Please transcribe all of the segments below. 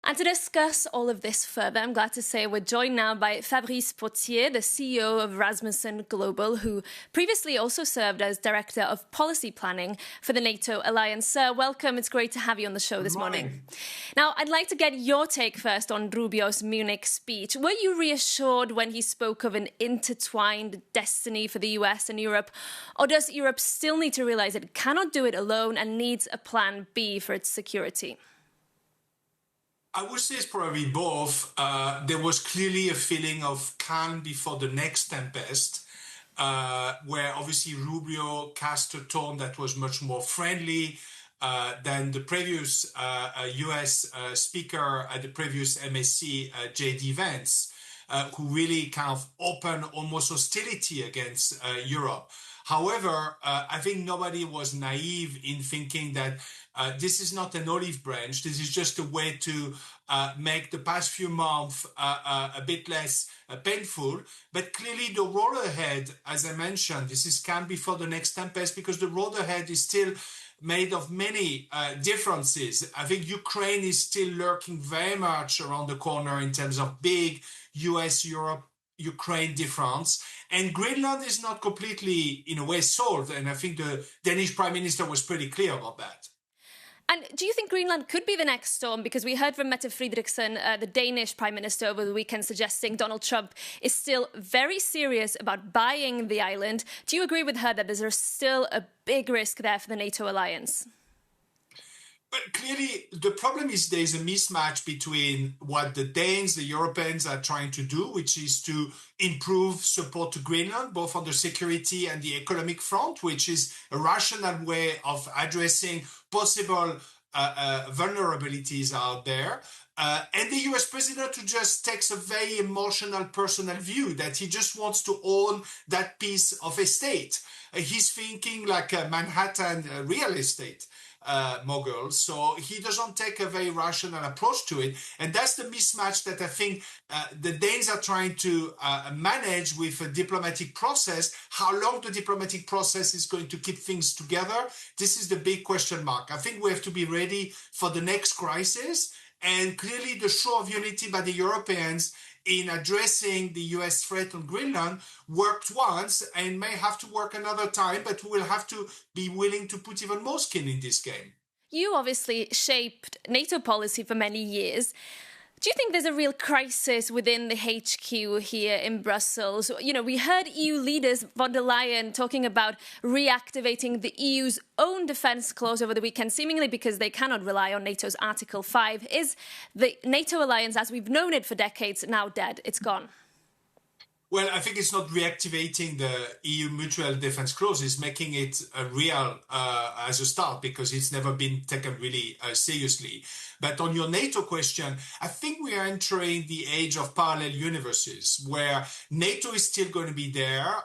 And to discuss all of this further, I'm glad to say we're joined now by Fabrice Pothier, the CEO of Rasmussen Global, who previously also served as Director of Policy Planning for the NATO alliance. Sir, welcome. It's great to have you on the show this morning. Now, I'd like to get your take first on Rubio's Munich speech. Were you reassured when he spoke of an intertwined destiny for the US and Europe? Or does Europe still need to realize it cannot do it alone and needs a plan B for its security? I would say it's probably both. There was clearly a feeling of calm before the next tempest, where obviously Rubio cast a tone that was much more friendly than the previous US speaker at the previous MSC, J.D. Vance, who really kind of opened almost hostility against Europe. However, I think nobody was naive in thinking that this is not an olive branch. This is just a way to make the past few months a bit less painful. But clearly the road ahead, as I mentioned, this is calm before the next tempest, because the road ahead is still made of many differences. I think Ukraine is still lurking very much around the corner in terms of big US-Europe Ukraine difference, and Greenland is not completely, in a way, solved. And I think the Danish Prime Minister was pretty clear about that. And do you think Greenland could be the next storm? Because we heard from Mette Frederiksen, the Danish Prime Minister, over the weekend, suggesting Donald Trump is still very serious about buying the island. Do you agree with her that there's still a big risk there for the NATO alliance? But clearly, the problem is there's a mismatch between what the Danes, the Europeans are trying to do, which is to improve support to Greenland, both on the security and the economic front, which is a rational way of addressing possible vulnerabilities out there. And the US president who just takes a very emotional, personal view that he just wants to own that piece of estate. He's thinking like a Manhattan real estate mogul, so he doesn't take a very rational approach to it, and that's the mismatch that I think the Danes are trying to manage with a diplomatic process. How long the diplomatic process is going to keep things together, this is the big question mark. I think we have to be ready for the next crisis, and clearly the show of unity by the Europeans in addressing the US threat on Greenland worked once and may have to work another time, but we'll have to be willing to put even more skin in this game. You obviously shaped NATO policy for many years. Do you think there's a real crisis within the HQ here in Brussels? You know, we heard EU leaders, von der Leyen, talking about reactivating the EU's own defence clause over the weekend, seemingly because they cannot rely on NATO's Article 5. Is the NATO alliance, as we've known it for decades, now dead? It's gone. Well, I think it's not reactivating the EU mutual defence clause, it's making it real as a start, because it's never been taken really seriously. But on your NATO question, I think we are entering the age of parallel universes, where NATO is still going to be there.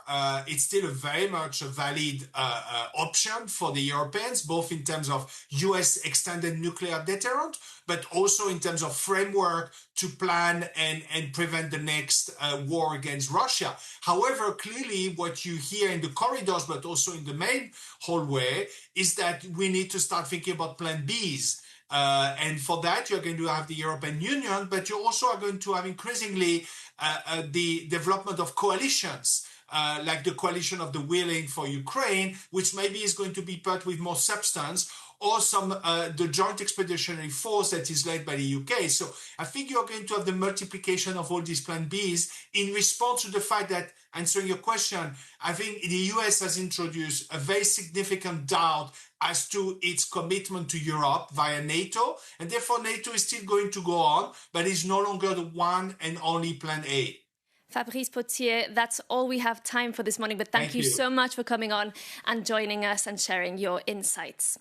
It's still very much a valid option for the Europeans, both in terms of US extended nuclear deterrent, but also in terms of framework to plan and prevent the next war against Russia. However, clearly what you hear in the corridors, but also in the main hallway, is that we need to start thinking about plan Bs. And for that, you're going to have the European Union, but you also are going to have increasingly the development of coalitions, like the coalition of the willing for Ukraine, which maybe is going to be put with more substance, or the joint expeditionary force that is led by the UK. So I think you're going to have the multiplication of all these plan Bs in response to the fact that, answering your question, I think the US has introduced a very significant doubt as to its commitment to Europe via NATO, and therefore NATO is still going to go on, but is no longer the one and only plan A. Fabrice Pothier, that's all we have time for this morning, but thank you so much for coming on and joining us and sharing your insights.